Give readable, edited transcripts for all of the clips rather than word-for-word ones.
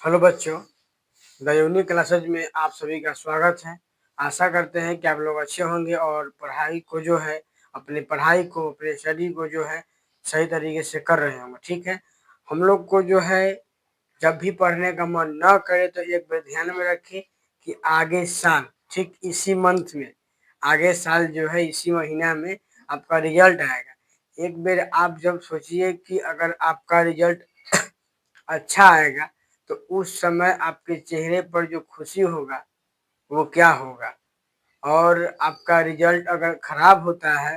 Hello बच्चों, the unique classes में आप सभी का स्वागत है। आशा करते हैं कि आप लोग अच्छे होंगे और पढ़ाई को जो है अपने स्टडी को जो है सही तरीके से कर रहे होंगे। ठीक है, हम लोग को जो है जब भी पढ़ने का मन न करे तो एक बार ध्यान में रखें कि आगे साल, ठीक इसी मंथ में, आगे साल जो है इसी महीना में आपका रिजल्ट आएगा। एक बार आप जब सोचिए कि अगर आपका रिजल्ट अच्छा आएगा तो उस समय आपके चेहरे पर जो खुशी होगा वो क्या होगा, और आपका रिजल्ट अगर खराब होता है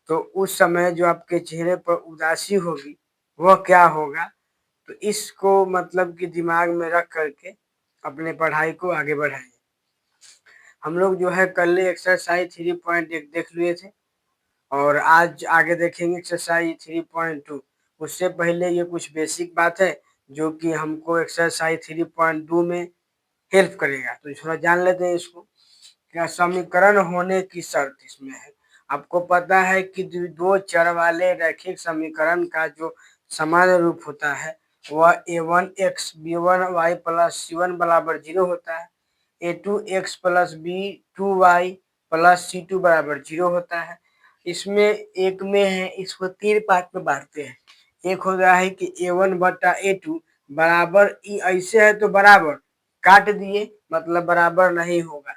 तो उस समय जो आपके चेहरे पर उदासी होगी वह क्या होगा। तो इसको मतलब कि दिमाग में रख करके अपने पढ़ाई को आगे बढ़ाइए। हम लोग जो है कल एक्सरसाइज 3.1 देख लिए थे और आज आगे देखेंगे एक्सरसाइज 3.2। उससे पहले ये कुछ बेसिक बात है जो कि हमको एक्सरसाइज 3.2 में हेल्प करेगा, तो थोड़ा जान लेते हैं इसको। क्या समीकरण होने की शर्त इसमें है। आपको पता है कि दो चर वाले रैखिक समीकरण का जो सामान्य रूप होता है वह a1x b1y प्लस c1 बराबर 0 होता है, a2x plus b2y plus c2 बराबर 0 होता है। इसमें एक में है, इसको 3 पार्ट में बांटते हैं। एक हो रहा है कि a1 बटा a2 बराबर ऐसे है तो बराबर काट दिए, मतलब बराबर नहीं होगा।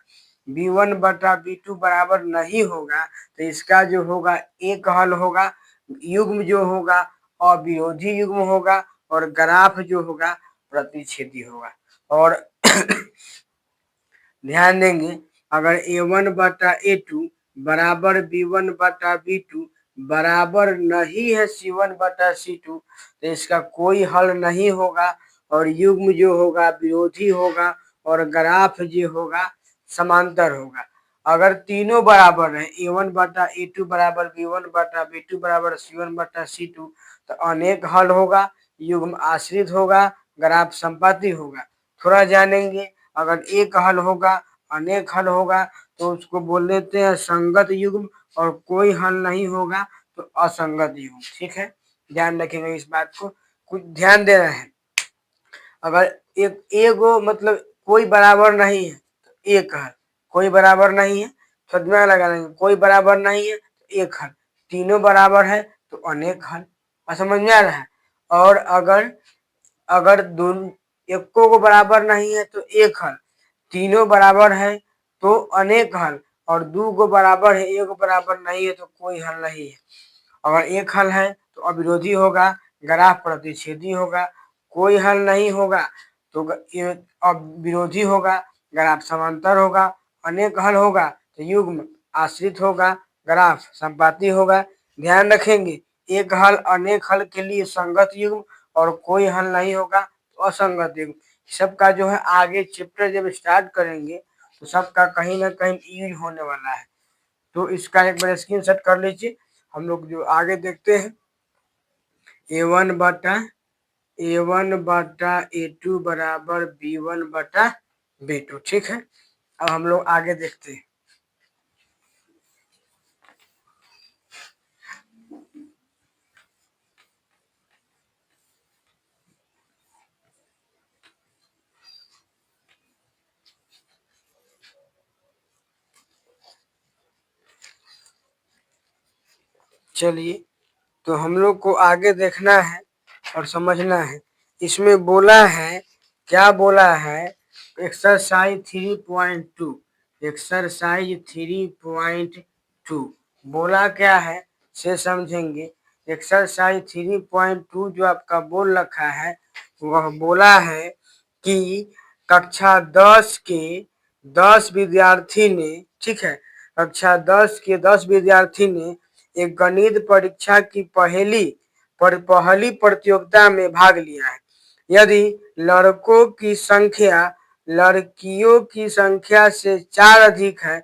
b1 बटा b2 बराबर नहीं होगा तो इसका जो होगा एक हल होगा, युग्म जो होगा अविरोधी युग्म होगा और ग्राफ जो होगा प्रतिच्छेदी होगा। और ध्यान देंगे, अगर a1 बटा a2 बराबर b1 बटा b2 बराबर नहीं है c1 बटा c2 तो इसका कोई हल नहीं होगा और युग्म जो होगा विरोधी होगा और ग्राफ जो होगा समांतर होगा। अगर तीनों बराबर है a1 बटा a2 बराबर b1 बटा b2 बराबर c1 बटा c2 तो अनेक हल होगा, युग्म आश्रित होगा, ग्राफ संपाती होगा। थोड़ा जानेंगे, अगर एक हल होगा अनेक हल होगा तो उसको बोल देते हैं संगत युग्म, और कोई हल नहीं होगा तो असंगत युग्म। ठीक है, ध्यान रखेंगे इस बात को, कुछ ध्यान दे रहे हैं। अगर एक एगो मतलब कोई बराबर नहीं है तो एक हल, कोई बराबर नहीं है तो दिमाग लगा लेंगे, कोई बराबर नहीं है तो एक हल, तीनों बराबर है तो अनेक हल। समझ में आ रहा है। और अगर अगर दोनों एको को बराबर नहीं है तो एक हल, तीनों बराबर है तो अनेक हल, और दो को बराबर है एक बराबर नहीं है तो कोई हल नहीं है। अगर एक हल है तो अविरोधी होगा, ग्राफ प्रतिच्छेदी होगा, कोई हल नहीं होगा तो विरोधी होगा, ग्राफ समांतर होगा, अनेक हल होगा तो युग्म आश्रित होगा, ग्राफ संपाती होगा। ध्यान रखेंगे, एक हल अनेक हल के लिए संगत युग्म और कोई हल नहीं होगा तो असंगत युग्म। सबका जो है आगे चैप्टर जब स्टार्ट करेंगे तो सबका कहीं ना कहीं यूज होने वाला है, तो इसका एक बार स्क्रीनशॉट कर लीजिए। हम लोग जो आगे देखते हैं a1 बटा a2 बराबर b1 बटा b2। ठीक है, अब हम लोग आगे देखते हैं। चलिए, तो हम लोग को आगे देखना है और समझना है। इसमें बोला है, क्या बोला है, एक्सरसाइज 3.2, एक्सरसाइज 3.2 बोला क्या है से समझेंगे। एक्सरसाइज 3.2 जो आपका बोल रखा है वह बोला है कि कक्षा 10 के 10 विद्यार्थी ने, ठीक है, कक्षा 10 के 10 विद्यार्थी ने एक गणित परीक्षा की पहली प्रतियोगिता में भाग लिया है। यदि लड़कों की संख्या लड़कियों की संख्या से 4 अधिक है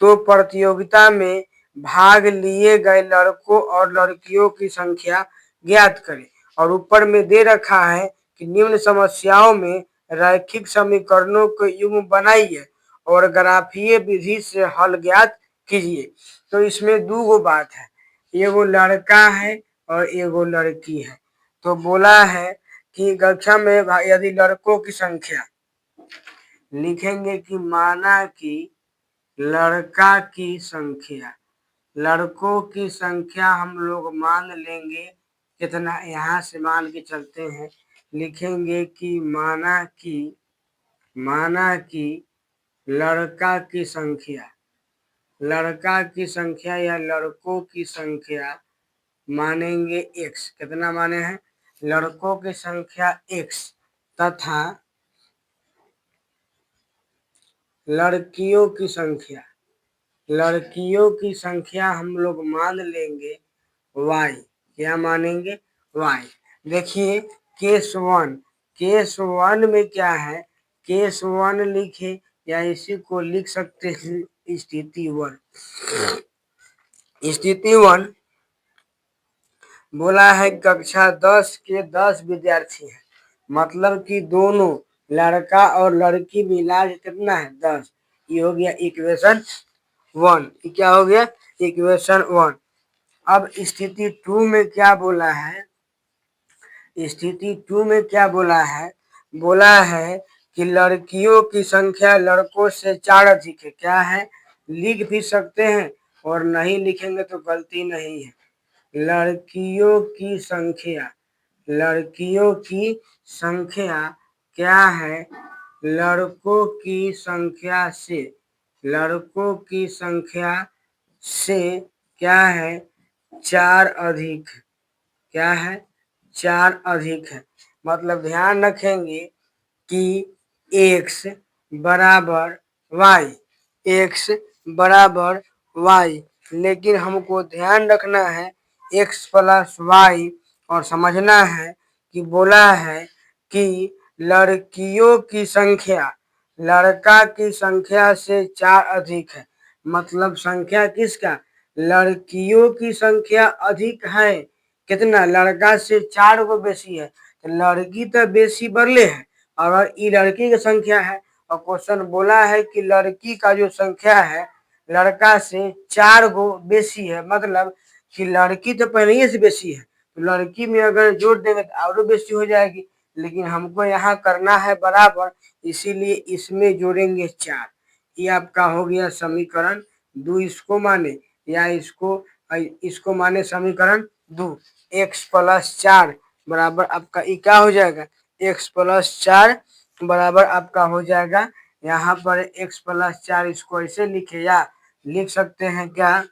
तो प्रतियोगिता में भाग लिए गए लड़कों और लड़कियों की संख्या ज्ञात करें। और ऊपर में दे रखा है कि निम्न समस्याओं में रैखिक समीकरणों के युग्म बनाइए और ग्राफीय विधि से हल ज्ञात कीजिए। तो इसमें दो बात है, एगो लड़का है और एगो लड़की है। तो बोला है कि कक्षा में यदि लड़कों की संख्या लिखेंगे कि माना कि लड़का की संख्या, लड़कों की संख्या हम लोग मान लेंगे कितना, यहाँ से मान के चलते हैं, लिखेंगे कि माना कि लड़का की संख्या, लड़का की संख्या या लड़कों की संख्या मानेंगे x, कितना माने हैं, लड़कों की संख्या x तथा लड़कियों की संख्या हम लोग मान लेंगे y, क्या मानेंगे y। देखिए केस वन में क्या है, केस वन लिखे या इसी को लिख सकते हैं स्थिति वन। स्थिति वन बोला है कक्षा 10 के 10 विद्यार्थी हैं, मतलब कि दोनों लड़का और लड़की मिला के कितना है 10। ये हो गया इक्वेशन वन। क्या हो गया इक्वेशन वन। अब स्थिति टू में क्या बोला है, स्थिति टू में क्या बोला है कि लड़कियों की संख्या लड़कों से 4 अधिक है। क्या है, लिख भी सकते हैं और नहीं लिखेंगे तो गलती नहीं है। लड़कियों की संख्या क्या है, लड़कों की संख्या से क्या है 4 अधिक, क्या है 4 अधिक है। मतलब ध्यान रखेंगे कि x बराबर y, लेकिन हमको ध्यान रखना है x प्लस वाई, और समझना है कि बोला है कि लड़कियों की संख्या लड़का की संख्या से 4 अधिक है। मतलब संख्या किसका, लड़कियों की संख्या अधिक है, कितना, लड़का से 4 को बेसी है, तो लड़की तो बेसी बढ़ले है। अगर ये लड़की की संख्या है और क्वेश्चन बोला है कि लड़की का जो संख्या है लड़का से 4 गो बेसी है, मतलब कि लड़की तो पहले ही से बेसी है, तो लड़की में अगर जोड़ देंगे तो और बेसी हो जाएगी। लेकिन हमको यहाँ करना है बराबर, इसीलिए इसमें जोड़ेंगे 4। ये आपका हो गया समीकरण 2। इसको माने या इसको माने समीकरण 2। x प्लस 4 बराबर आपका क्या हो जाएगा, x प्लस 4 बराबर आपका हो जाएगा यहाँ पर x प्लस 4। इसको ऐसे लिखे या लिख सकते हैं क्या,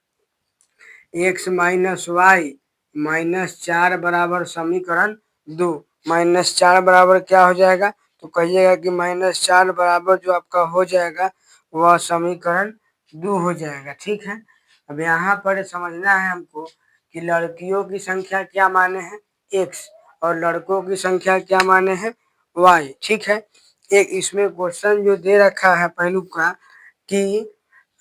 x माइनस वाई माइनस 4 बराबर समीकरण 2। माइनस 4 बराबर क्या हो जाएगा, तो कहिएगा कि माइनस 4 बराबर जो आपका हो जाएगा वह समीकरण 2 हो जाएगा। ठीक है, अब यहाँ पर समझना है हमको कि लड़कियों की संख्या क्या माने हैं x और लड़कों की संख्या क्या माने हैं y। ठीक है, एक इसमें क्वेश्चन जो दे रखा है पहलू का कि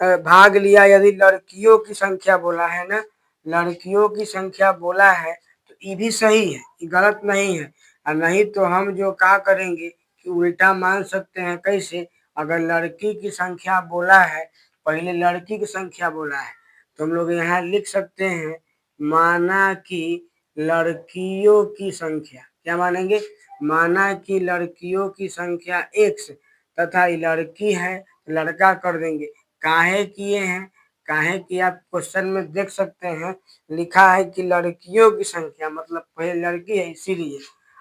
भाग लिया यदि लड़कियों की संख्या बोला है ना, लड़कियों की संख्या बोला है तो ये भी सही है, ये गलत नहीं है। और नहीं तो हम जो क्या करेंगे कि उल्टा मान सकते हैं। कैसे, अगर लड़की की संख्या बोला है, पहले लड़की की संख्या बोला है, तो हम लोग यहाँ लिख सकते हैं माना कि लड़कियों की संख्या, क्या मानेंगे, माना कि लड़कियों की संख्या x तथा लड़की है लड़का कर देंगे। काहे किए हैं, काहे कि आप क्वेश्चन में देख सकते हैं लिखा है कि लड़कियों की संख्या, मतलब पहले लड़की है इसीलिए।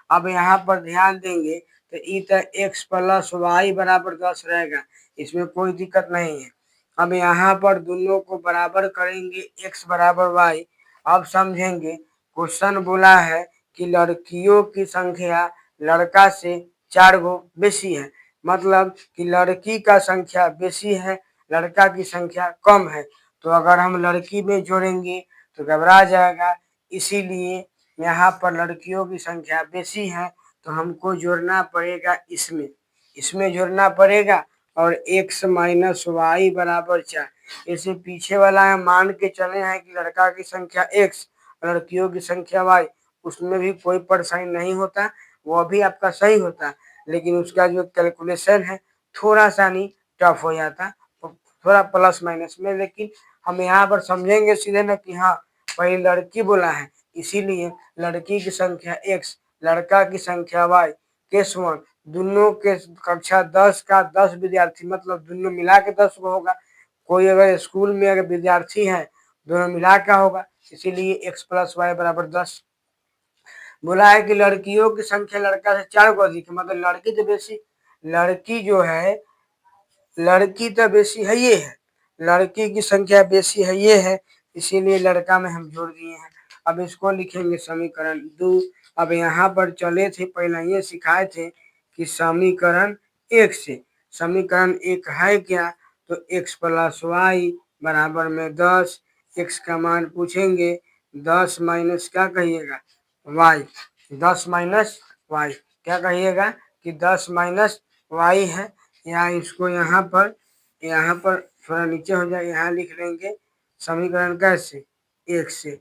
अब यहाँ पर ध्यान देंगे तो x प्लस वाई बराबर 10 रहेगा, इसमें कोई दिक्कत नहीं है। अब यहाँ पर दोनों को बराबर करेंगे x बराबर y। अब समझेंगे क्वेश्चन बोला है कि लड़कियों की संख्या लड़का से 4 गो बेसी है, मतलब कि लड़की का संख्या बेसी है लड़का की संख्या कम है। तो अगर हम लड़की में जोड़ेंगे तो घबरा जाएगा, इसीलिए यहाँ पर लड़कियों की संख्या बेसी है तो हमको जोड़ना पड़ेगा इसमें जोड़ना पड़ेगा। और x माइनस वाई बराबर 4, इसे पीछे वाला है मान के चले हैं कि लड़का की संख्या x लड़कियों की संख्या y, उसमें भी कोई परेशानी नहीं होता, वह भी आपका सही होता, लेकिन उसका जो कैलकुलेशन है थोड़ा सा नहीं टफ हो जाता, थोड़ा प्लस माइनस में। लेकिन हम यहाँ पर समझेंगे सीधे ना कि हाँ पहले लड़की बोला है इसीलिए लड़की की संख्या x लड़का की संख्या y। केस 1, दोनों के कक्षा 10 का 10 विद्यार्थी, मतलब दोनों मिला के 10 को होगा। कोई अगर स्कूल में अगर विद्यार्थी है दोनों मिला का होगा, इसीलिए x + y = 10। बोला है कि लड़कियों की संख्या लड़का से 4 को अधिक है, मतलब लड़की तो बेसी, लड़की जो है, लड़की तो बेसी है ये है, लड़की की संख्या बेसी है ये है, इसीलिए लड़का में हम जोड़ दिए हैं। अब इसको लिखेंगे समीकरण 2। अब यहाँ पर चले थे, पहले ये सिखाए थे कि समीकरण 1 से, समीकरण 1 है क्या, तो x + y = 10। x का मान पूछेंगे, 10 माइनस क्या कहिएगा y, 10 माइनस y क्या कहिएगा कि 10 माइनस y है। या इसको यहाँ पर थोड़ा नीचे हो जाए, यहाँ लिख लेंगे समीकरण कैसे 1 से।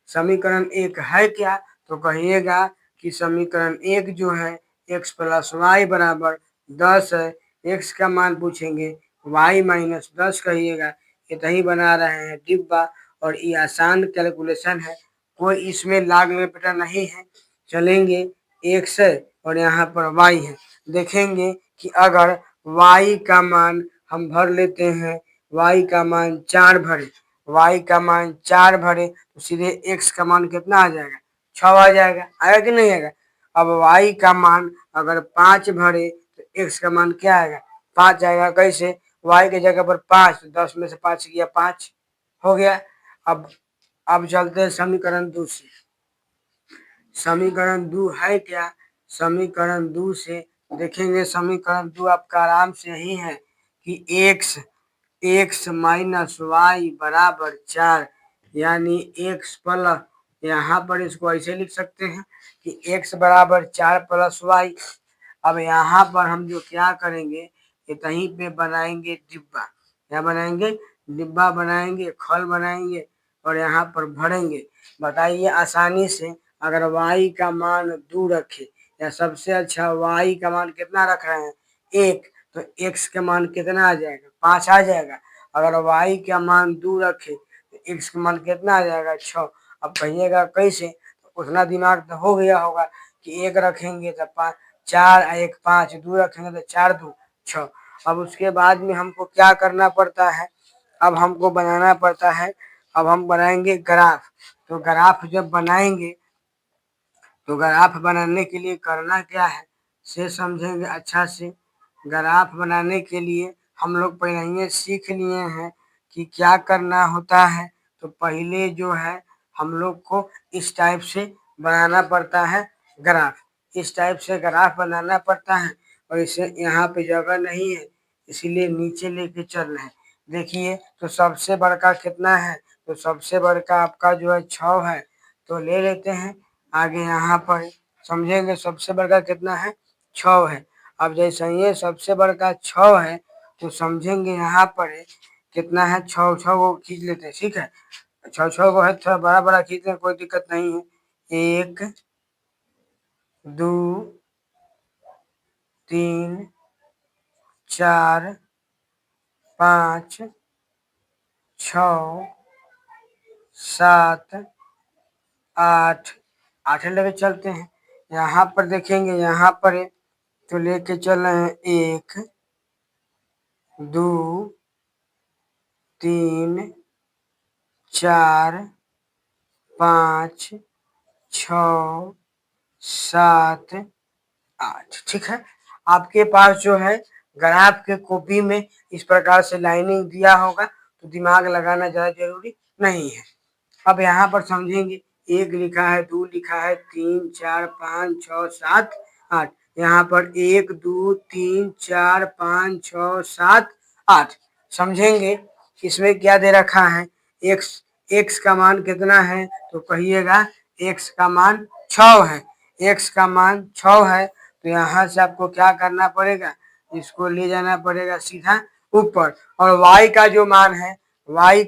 समीकरण 1 है क्या, तो कहिएगा कि समीकरण 1 जो है x + y = 10 है। x का मान पूछेंगे, y - 10 कहिएगा। इतना ही बना रहे हैं डिब्बा, और ये आसान कैलकुलेशन है, कोई इसमें लाग लपेटा नहीं है। चलेंगे x है और यहाँ पर y है, देखेंगे कि अगर y का मान हम भर लेते हैं, y का मान 4 भरे, y का मान 4 भरे तो सीधे x का मान कितना आ जाएगा 6 आ जाएगा, आएगा कि नहीं आएगा। अब y का मान अगर 5 भरे तो x का मान क्या आएगा 5 आएगा। कैसे, y के जगह पर 5, 10 में से 5 गया 5 हो गया। अब चलते हैं समीकरण 2 से। समीकरण 2 है क्या, समीकरण 2 से देखेंगे, समीकरण 2 आपका आराम से यही है कि x - y = 4, यानी x प्लस, यहाँ पर इसको ऐसे लिख सकते हैं कि x = 4 + y। अब यहाँ पर हम जो क्या करेंगे, कहीं पे बनाएंगे डिब्बा, क्या बनाएंगे, डिब्बा बनाएंगे, खल बनाएंगे और यहाँ पर भरेंगे। बताइए आसानी से, अगर y का मान 2 रखे, या सबसे अच्छा y का मान कितना रख रहे हैं 1, तो x का मान कितना आ जाएगा 5 आ जाएगा। अगर y का मान 2 रखे तो x का मान कितना आ जाएगा 6। अब कहिएगा कैसे, तो उतना दिमाग तो हो गया होगा कि 1 रखेंगे तो 5, 4 1 5, 2 रखेंगे तो 4 2 6। अब उसके बाद में हमको क्या करना पड़ता है, अब हमको बनाना पड़ता है, अब हम बनाएंगे ग्राफ। तो ग्राफ जब बनाएंगे, तो ग्राफ बनाने के लिए करना क्या है से समझेंगे अच्छा से। ग्राफ बनाने के लिए हम लोग पहले ही सीख लिए हैं कि क्या करना होता है। तो पहले जो है हम लोग को इस टाइप से बनाना पड़ता है ग्राफ, इस टाइप से ग्राफ बनाना पड़ता है, और इसे यहाँ पे जगह नहीं है इसीलिए नीचे लेके चल रहे हैं। देखिए तो सबसे बड़का कितना है, तो सबसे बड़का आपका जो है 6 है, तो ले लेते हैं आगे। यहाँ पर समझेंगे सबसे बड़का कितना है 6 है। अब जैसे ये सबसे बड़का 6 है तो समझेंगे यहाँ पर कितना है 6 को खींच लेते हैं, ठीक है। 6 को है थोड़ा बड़ा बड़ा खींच लें, कोई दिक्कत नहीं है। 1 2 3 4 5 6 7 8, 8 लेके चलते हैं। यहाँ पर देखेंगे, यहाँ पर तो लेके चल रहे हैं 1 2 3 4 5 6 7 8, ठीक है। आपके पास जो है ग्राफ के कॉपी में इस प्रकार से लाइनिंग दिया होगा, तो दिमाग लगाना ज़्यादा जरूरी नहीं है। अब यहाँ पर समझेंगे, 1 लिखा है, 2 लिखा है, 3 4 5 6 7 8, यहाँ पर 1 2 3 4 5 6 7 8। समझेंगे इसमें क्या दे रखा है, x का मान कितना है, तो कहिएगा x का मान 6 है, x का मान 6 है। तो यहाँ से आपको क्या करना पड़ेगा, इसको ले जाना पड़ेगा सीधा ऊपर, और y का जो मान है, y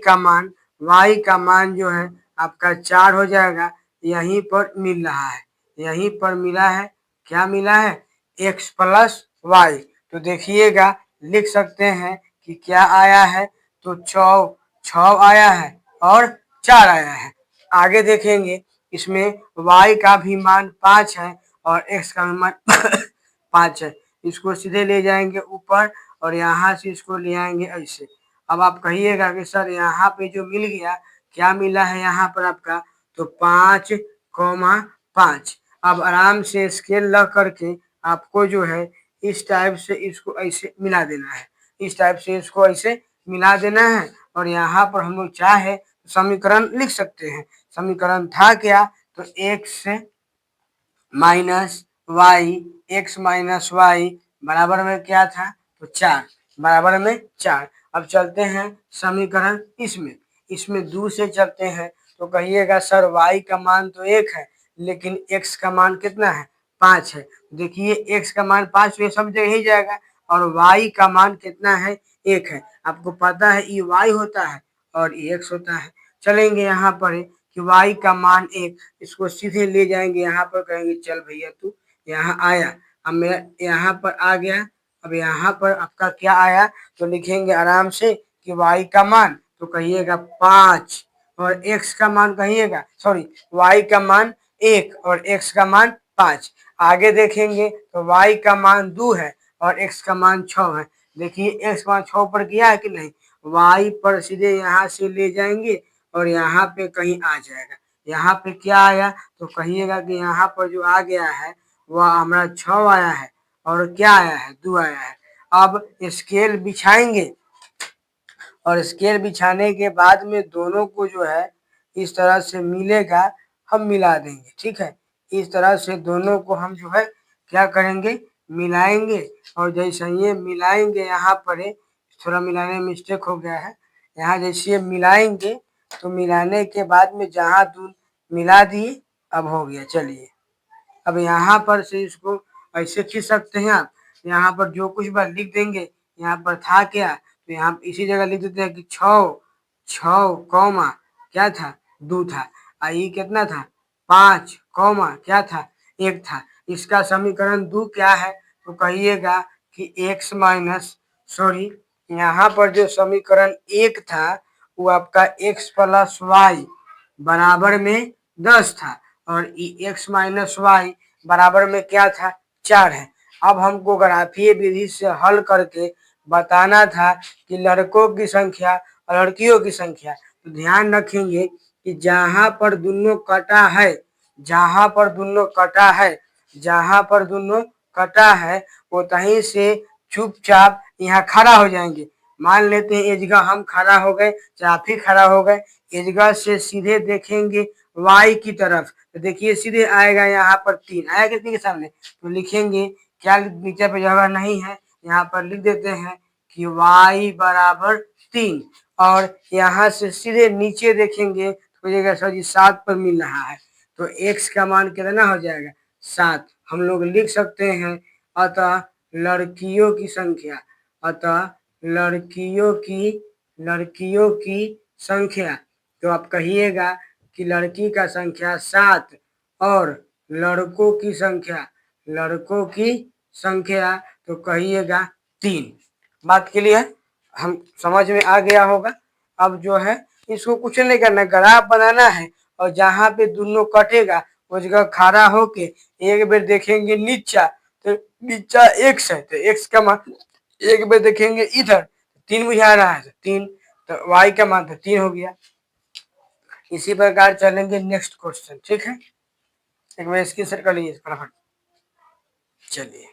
का मान जो है आपका 4 हो जाएगा। यहीं पर मिल रहा है, यहीं पर मिला है, क्या मिला है x + y। तो देखिएगा लिख सकते हैं कि क्या आया है, तो 6 आया है और 4 आया है। आगे देखेंगे इसमें y का भी मान 5 है और x का मान 5 है। इसको सीधे ले जाएंगे ऊपर और यहाँ से इसको ले आएंगे ऐसे। अब आप कहिएगा कि सर यहाँ पे जो मिल गया, क्या मिला है यहाँ पर आपका, तो 5,5। अब आराम से स्केल लग करके आपको जो है इस टाइप से इसको ऐसे मिला देना है, इस टाइप से इसको ऐसे मिला देना है। और यहाँ पर हम लोग चाहे तो समीकरण लिख सकते हैं। समीकरण था क्या, तो x minus Y, X minus Y बराबर में क्या था, तो 4, बराबर में 4। अब चलते हैं समीकरण इसमें 2 से चलते हैं। तो कहिएगा सर y का मान तो 1 है, लेकिन x का मान कितना है, 5 है। देखिए x का मान 5 ये सब जगह ही जाएगा, और y का मान कितना है, 1 है। आपको पता है ये y होता है और ये x होता है। चलेंगे यहाँ पर कि y का मान 1, इसको सीधे ले जाएंगे यहाँ पर, कहेंगे चल भैया तू यहाँ आया। अब मेरा यहाँ पर आ गया। अब यहाँ पर आपका क्या आया, तो लिखेंगे आराम से कि y का मान, तो कहिएगा 5 और x का मान कहिएगा, सॉरी y का मान 1 और x का मान 5। आगे देखेंगे तो y का मान 2 है और x का मान 6 है। देखिए x का मान 6 पर किया है कि नहीं, y पर सीधे यहाँ से ले जाएंगे और यहाँ पे कहीं आ जाएगा। यहाँ पे क्या आया, तो कहिएगा कि यहाँ पर जो आ गया है वह हमारा 6 आया है और क्या आया है, 2 आया है। अब स्केल बिछाएंगे और स्केल बिछाने के बाद में दोनों को जो है इस तरह से मिलेगा, हम मिला देंगे। ठीक है, इस तरह से दोनों को हम जो है क्या करेंगे, मिलाएंगे। और जैसे ये मिलाएंगे, यहाँ पर थोड़ा मिलाने में मिस्टेक हो गया है, यहाँ जैसे मिलाएंगे तो मिलाने के बाद में जहाँ दूर मिला दिए, अब हो गया। चलिए अब यहाँ पर से इसको ऐसे खींच सकते हैं आप। यहाँ पर जो कुछ बार लिख देंगे, यहाँ पर था क्या, तो यहाँ इसी जगह लिख देते हैं कि 6 कौमा क्या था, 2 था। ये कितना था, 5 कौमा क्या था, 1 था। इसका समीकरण 2 क्या है, तो कहिएगा कि x माइनस, सॉरी यहाँ पर जो समीकरण 1 था वो आपका x प्लस वाई बराबर में 10 था और x माइनस वाई बराबर में क्या था, 4 है। अब हमको ग्राफीय विधि से हल करके बताना था कि लड़कों की संख्या और लड़कियों की संख्या। तो ध्यान रखेंगे कि जहां पर दोनों कटा है, जहां पर दोनों कटा है, जहां पर दोनों कटा है, वो तहीं से चुपचाप यहाँ खड़ा हो जाएंगे। मान लेते हैं एजगा हम खड़ा हो गए, चाहे आप ही खड़ा हो गए। एजगा से सीधे देखेंगे y की तरफ, तो देखिए सीधे आएगा यहाँ पर 3 आया कितने के सामने, तो लिखेंगे क्या, नीचे पे जगह नहीं है, यहाँ पर लिख देते हैं कि y बराबर 3। और यहाँ से सीधे नीचे देखेंगे तो सर जी 7 पर मिल रहा है, तो x का मान कितना हो जाएगा, 7। हम लोग लिख सकते हैं अतः लड़कियों की संख्या, अतः लड़कियों की संख्या, तो आप कहिएगा कि लड़की का संख्या 7 और लड़कों की संख्या तो कहिएगा 3। बात क्लियर, हम समझ में आ गया होगा। अब जो है इसको कुछ नहीं करना, ग्राफ बनाना है और जहाँ पे दोनों कटेगा उस जगह खड़ा होके एक बार देखेंगे नीचा, तो नीचा x है तो x का मान, एक बार देखेंगे इधर 3 बुझा रहा है, 3, तो y का मान तो 3 हो गया। इसी प्रकार चलेंगे नेक्स्ट क्वेश्चन। ठीक है, एक बार इसकी सर कर लीजिए फटाफट। चलिए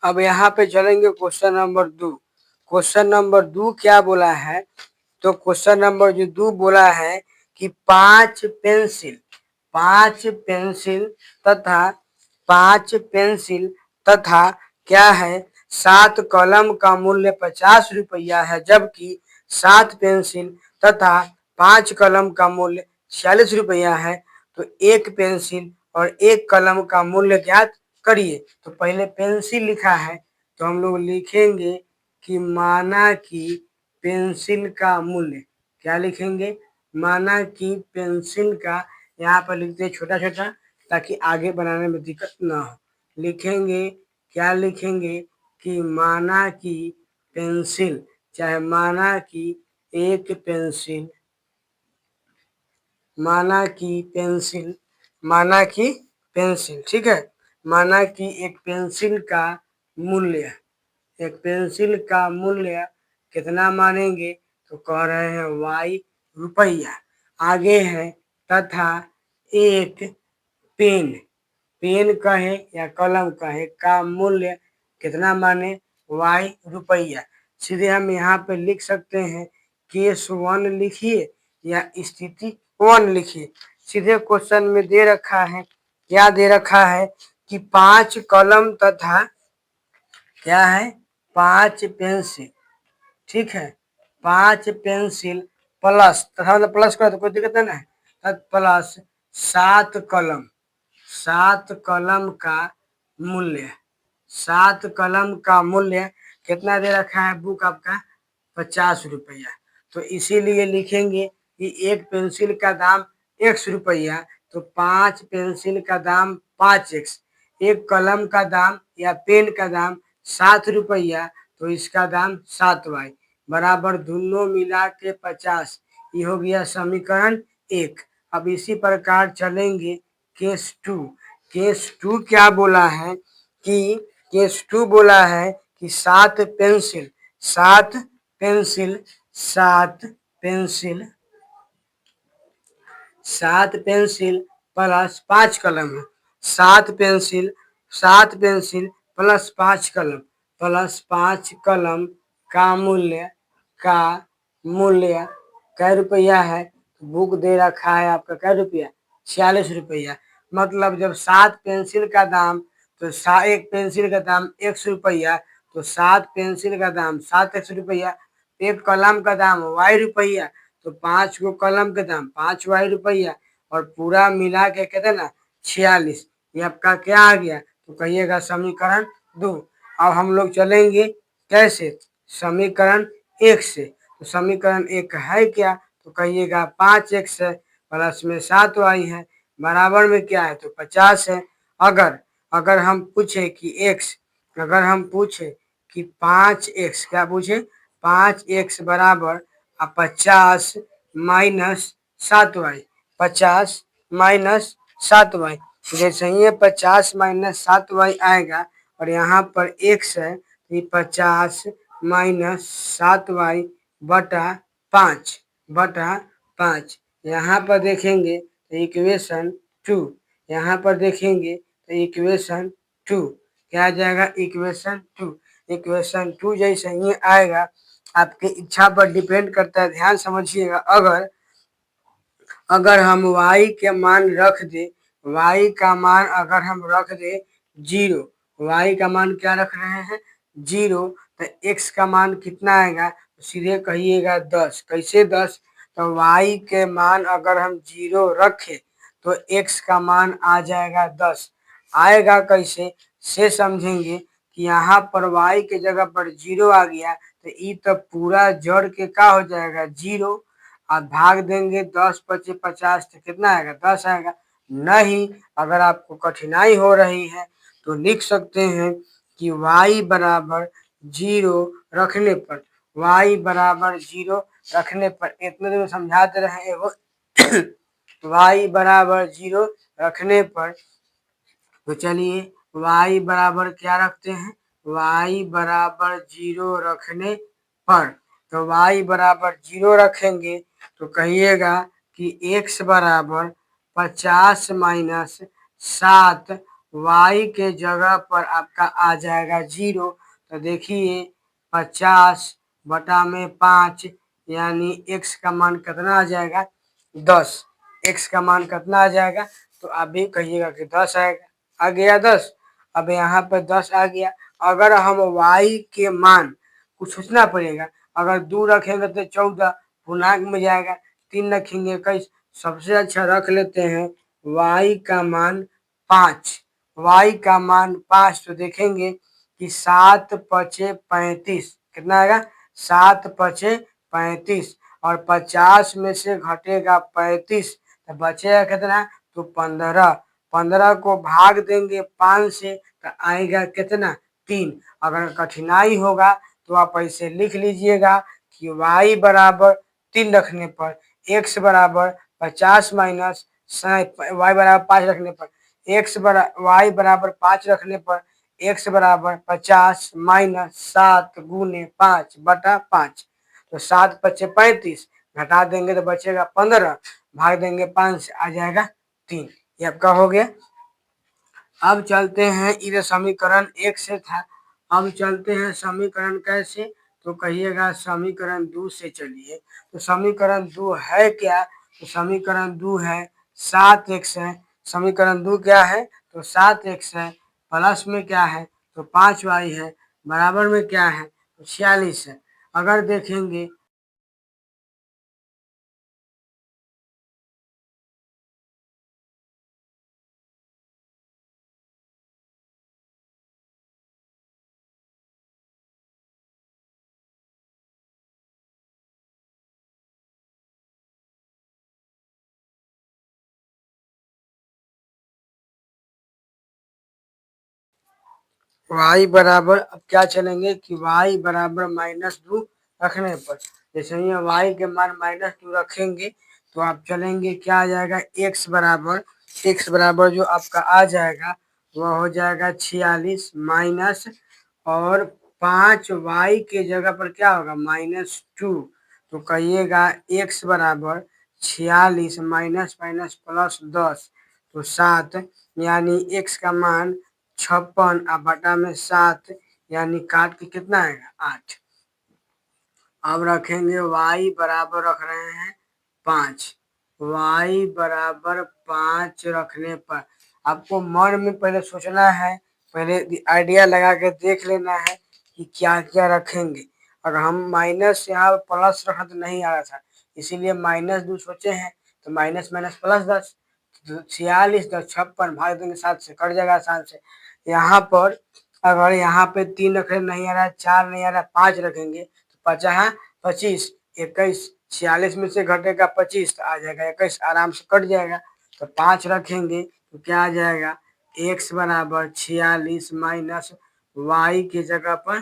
अब यहाँ पे चलेंगे क्वेश्चन नंबर 2। क्वेश्चन नंबर 2 क्या बोला है, तो क्वेश्चन नंबर जो 2 बोला है कि 5 तथा क्या है 7 कलम का मूल्य 50 रुपया है, जबकि 7 पेंसिल तथा 5 कलम का मूल्य 46 रुपया है। तो एक पेंसिल और एक कलम का मूल्य ज्ञात करिए। तो पहले पेंसिल लिखा है तो हम लोग लिखेंगे कि माना कि पेंसिल का मूल्य, क्या लिखेंगे, माना कि पेंसिल का, यहाँ पर लिखते हैं छोटा छोटा ताकि आगे बनाने में दिक्कत ना हो, लिखेंगे, क्या लिखेंगे कि माना कि पेंसिल, चाहे माना कि एक पेंसिल, माना कि पेंसिल, माना कि पेंसिल, ठीक है। माना कि एक पेंसिल का मूल्य, एक पेंसिल का मूल्य कितना मानेंगे, तो कह रहे हैं y रुपया। आगे है तथा एक पेन, पेन कहे या कलम कहे का मूल्य कितना माने, y रुपया। सीधे हम यहाँ पे लिख सकते हैं केस 1 लिखिए या स्थिति 1 लिखिए। सीधे क्वेश्चन में दे रखा है, क्या दे रखा है कि 5 कलम तथा क्या है 5 पेंसिल, ठीक है। 5 पेंसिल प्लस, तथा मतलब प्लस करो तो कोई दिक्कत नहीं है, प्लस 7 कलम, 7 कलम का मूल्य, 7 कलम का मूल्य कितना दे रखा है बुक आपका, 50 रुपया। तो इसीलिए लिखेंगे कि एक पेंसिल का दाम x रुपया, तो 5 पेंसिल का दाम 5x, एक कलम का दाम या पेन का दाम 7 रुपया, तो इसका दाम 7y बराबर दोनों मिला के 50। ये हो गया समीकरण 1। अब इसी प्रकार चलेंगे केस 2। केस 2 क्या बोला है कि केस 2 बोला है कि 7 pencil, 7 pencil, 7 pencil, 7 pencil plus 5 कलम है, 7 पेंसिल, 7 पेंसिल प्लस 5 कलम, प्लस 5 कलम का मूल्य, का मूल्य कै रुपया है, बुक दे रखा है आपका कै रुपया, 46 रुपया। मतलब जब 7 पेंसिल का दाम, तो एक पेंसिल का दाम x रुपया, तो 7 पेंसिल का दाम 7x रुपया, एक कलम का दाम y रुपया, तो 5 गो कलम के दाम 5y रुपया, और पूरा मिला के कहते ना 46। ये आपका क्या आ गया, तो कहिएगा समीकरण 2। अब हम लोग चलेंगे कैसे, समीकरण 1 से। तो समीकरण 1 है क्या, तो कहिएगा 5x है प्लस में 7y है, बराबर में क्या है, तो 50 है। अगर हम पूछे कि x, अगर हम पूछे कि 5x, क्या पूछे 5x बराबर 50 माइनस 7y, 50 माइनस 7y, जैसे ही ये 50 माइनस 7y आएगा और यहाँ पर x है, तो ये 50 माइनस 7y बटा 5, बटा 5। यहाँ पर देखेंगे तो इक्वेशन 2, यहाँ पर देखेंगे तो इक्वेशन 2 क्या आ जाएगा, इक्वेशन 2। इक्वेशन 2 जैसे ही आएगा, आपके इच्छा पर डिपेंड करता है, ध्यान समझिएगा। अगर हम y के मान रख दे, y का मान अगर हम रख दे 0, y का मान क्या रख रहे हैं 0, तो x का मान कितना आएगा, तो सीधे कहिएगा 10। कैसे 10, तो y के मान अगर हम 0 रखें तो x का मान आ जाएगा 10। आएगा कैसे से समझेंगे कि यहाँ पर y के जगह पर 0 आ गया, तो ये तो पूरा जड़ के क्या हो जाएगा 0, आप भाग देंगे 10 पचे 50, तो कितना आएगा 10 आएगा। नहीं, अगर आपको कठिनाई हो रही है तो लिख सकते हैं कि y बराबर 0 रखने पर, y बराबर 0 रखने पर, इतने दिन समझाते रहे एगो y बराबर 0 रखने पर, तो चलिए y बराबर क्या रखते हैं, y बराबर 0 रखने पर, तो y बराबर 0 रखेंगे तो कहिएगा कि x बराबर 50 माइनस 7, y के जगह पर आपका आ जाएगा 0। तो देखिए 50 बटा में 5, यानी x का मान कितना आ जाएगा 10, x का मान कितना आ जाएगा, तो आप भी कहिएगा कि 10 आएगा। आ गया 10, अब यहाँ पर 10 आ गया। अगर हम y के मान कुछ सोचना पड़ेगा, अगर 2 रखेंगे तो 14 पूर्णांक में जाएगा, 3 रखेंगे 21, सबसे अच्छा रख लेते हैं y का मान 5, y का मान 5, तो देखेंगे कि 7 पचे 35, कितना आएगा 7 पचे 35, और 50 में से घटेगा 35, तो बचेगा कितना, तो 15। 15 को भाग देंगे 5 से तो आएगा कितना 3। अगर कठिनाई होगा तो आप ऐसे लिख लीजिएगा कि y बराबर 3 रखने पर x बराबर 50 माइनस y बराबर 5 रखने पर y बराबर 5 रखने पर x बराबर 50 माइनस 7 गुने 5 बटा 5। तो 7 पच्चे 35, घटा देंगे तो बचेगा 15, भाग देंगे 5 से आ जाएगा 3। ये आपका हो गया। अब चलते हैं, इधर समीकरण 1 से था, अब चलते हैं समीकरण कैसे, तो कहिएगा समीकरण 2 से चलिए। तो समीकरण 2 है क्या, तो समीकरण 2 है 7x है। समीकरण 2 क्या है, तो 7x है, प्लस में क्या है तो 5y है, बराबर में क्या है तो 46 है। अगर देखेंगे y बराबर, अब क्या चलेंगे कि y बराबर -2 रखने पर, जैसे ये y के मान -2 रखेंगे तो आप चलेंगे क्या आ जाएगा x बराबर जो आपका आ जाएगा वह हो जाएगा 46 माइनस और 5y के जगह पर क्या होगा -2। तो कहिएगा x बराबर 46 माइनस माइनस प्लस 10 तो 7, यानी x का मान 56 और बटा में 7, यानी काट के कितना आएगा 8। अब रखेंगे y बराबर रख रहे हैं 5, y बराबर 5 रखने पर आपको मन में पहले सोचना है, पहले आइडिया लगा के देख लेना है कि क्या क्या रखेंगे। अगर हम माइनस यहाँ प्लस रखा तो नहीं आ रहा था, इसीलिए -2 सोचे हैं, तो माइनस माइनस प्लस 10, तो 46 10 56, भाग देंगे 7 से, कट जाएगा आसान से। यहाँ पर अगर यहाँ पे 3 रख रहे नहीं आ रहा है, 4 नहीं आ रहा है, 5 रखेंगे तो 50 25 21, 46 में से घटेगा 25 तो आ जाएगा 21, आराम से कट जाएगा। तो 5 रखेंगे तो क्या आ जाएगा x बराबर 46 माइनस y की जगह पर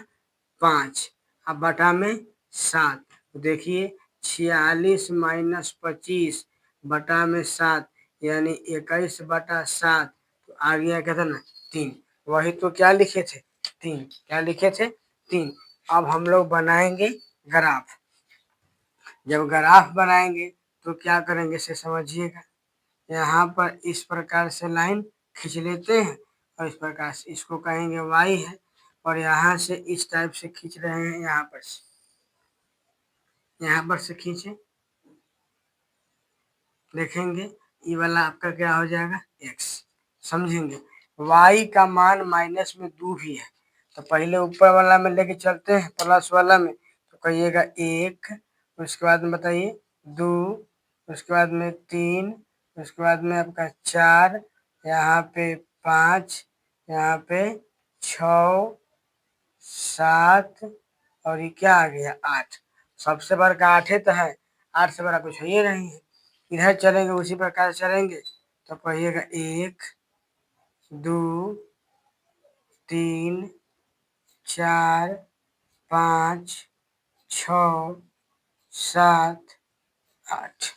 5 अब बटा में 7। तो देखिए 46 माइनस 25 बटा में 7, यानी 21 बटा 7, तो आ गया कितना 3। वही तो क्या लिखे थे 3, क्या लिखे थे 3। अब हम लोग बनाएंगे ग्राफ। जब ग्राफ बनाएंगे तो क्या करेंगे इसे समझिएगा। यहाँ पर इस प्रकार से लाइन खींच लेते हैं और इस प्रकार से इसको कहेंगे y है, और यहाँ से इस टाइप से खींच रहे हैं, यहाँ पर से खींचे, देखेंगे ये वाला आपका क्या हो जाएगा x, समझेंगे। y का मान माइनस में 2 भी है, तो पहले ऊपर वाला में लेके चलते हैं प्लस वाला में, तो कहिएगा 1, उसके बाद में बताइए 2, उसके बाद में 3, उसके बाद में आपका 4, यहाँ पे 5, यहाँ पे 6 7, और ये क्या आ गया 8। सबसे बड़का 8 तो है, 8 से बड़ा कुछ है ही नहीं है। इधर चलेंगे उसी प्रकार चलेंगे, तो कहिएगा 1 2 3 4 5 6 7 8।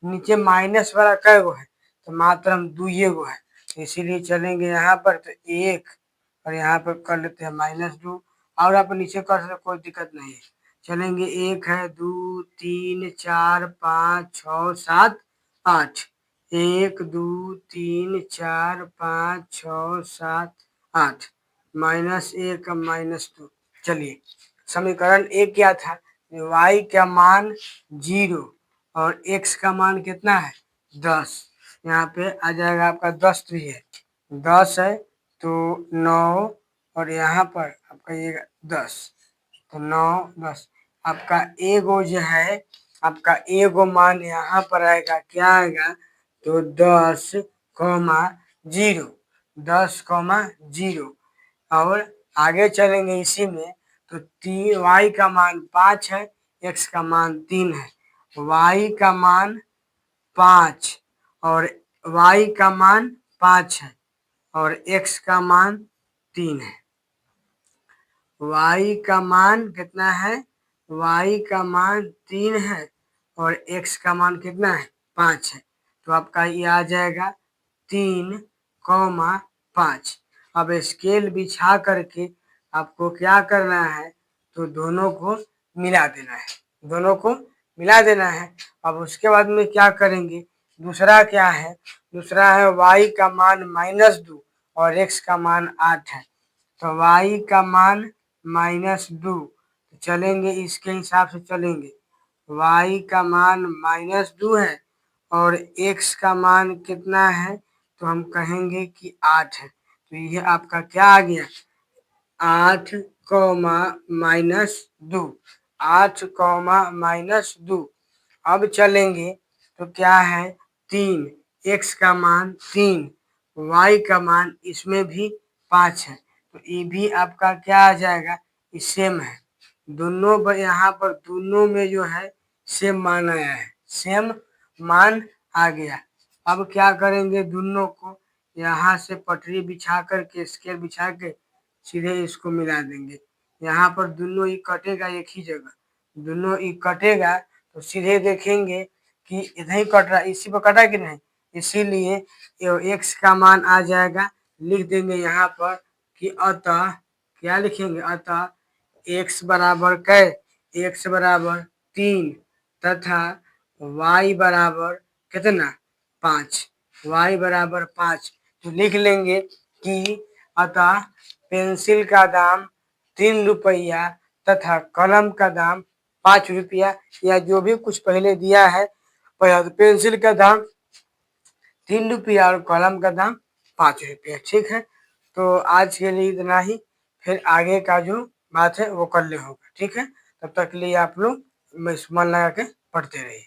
नीचे माइनस वाला कै गो है, तो मात्र हम 2 गो है, तो इसीलिए चलेंगे यहाँ पर तो 1, और यहाँ पर कर लेते हैं -2, और आप नीचे कर सकते कोई दिक्कत नहीं है। चलेंगे 1 है 2 3 4 5 6 7 8, 1 2 3 4 5 6 7 8, -1 -2। चलिए समीकरण 1 क्या था, y का मान 0 और x का मान कितना है 10। यहाँ पे आ जाएगा आपका 10 भी है, 10 है तो 9, और यहाँ पर आपका ये 10, तो 9 10 आपका एगो जो है, आपका एगो मान यहाँ पर आएगा, क्या आएगा तो 10,0, 10,0। और आगे चलेंगे इसी में, तो 3 y का मान 5 है, x का मान 3 है, y का मान 5 और y का मान 5 है और x का मान 3 है। y का मान कितना है? y का मान 3 है और x का मान कितना है? 5 है। तो आपका ये आ जाएगा 3,5। अब स्केल बिछा करके आपको क्या करना है? तो दोनों को मिला देना है, दोनों को मिला देना है। अब उसके बाद में क्या करेंगे? दूसरा क्या है? दूसरा है y का मान -2 और x का मान 8 है। तो y का मान -2 चलेंगे, इसके हिसाब से चलेंगे। y का मान -2 है और x का मान कितना है? तो हम कहेंगे कि 8 है। तो ये आपका क्या आ गया? 8, -2, 8, -2। अब चलेंगे तो क्या है? 3, x का मान 3, y का मान इसमें भी 5 है। तो ये भी आपका क्या आ जाएगा? ये सेम है। दोनों यहाँ पर दोनों में जो है सेम मान आया है, सेम मान आ गया। अब क्या करेंगे? दोनों को यहाँ से पटरी बिछा करके, स्केल बिछा के सीधे इसको मिला देंगे। यहाँ पर दोनों ही कटेगा एक ही जगह, दोनों ही कटेगा तो सीधे देखेंगे कि इधर ही कट रहा है, इसी पर कटा कि नहीं, इसीलिए x का मान आ जाएगा। लिख देंगे यहाँ पर कि अतः क्या लिखेंगे? अतः x बराबर कै? x बराबर 3 तथा y बराबर कितना? 5। y बराबर 5 तो लिख लेंगे कि अतः पेंसिल का दाम 3 रुपया तथा कलम का दाम 5 रुपया, या जो भी कुछ पहले दिया है। पेंसिल का दाम 3 रुपया और कलम का दाम 5 रुपया। ठीक है, तो आज के लिए इतना ही, फिर आगे का जो बात है वो कल होगा। ठीक है, तब तक के लिए आप लोग मन लगा के पढ़ते रहिए।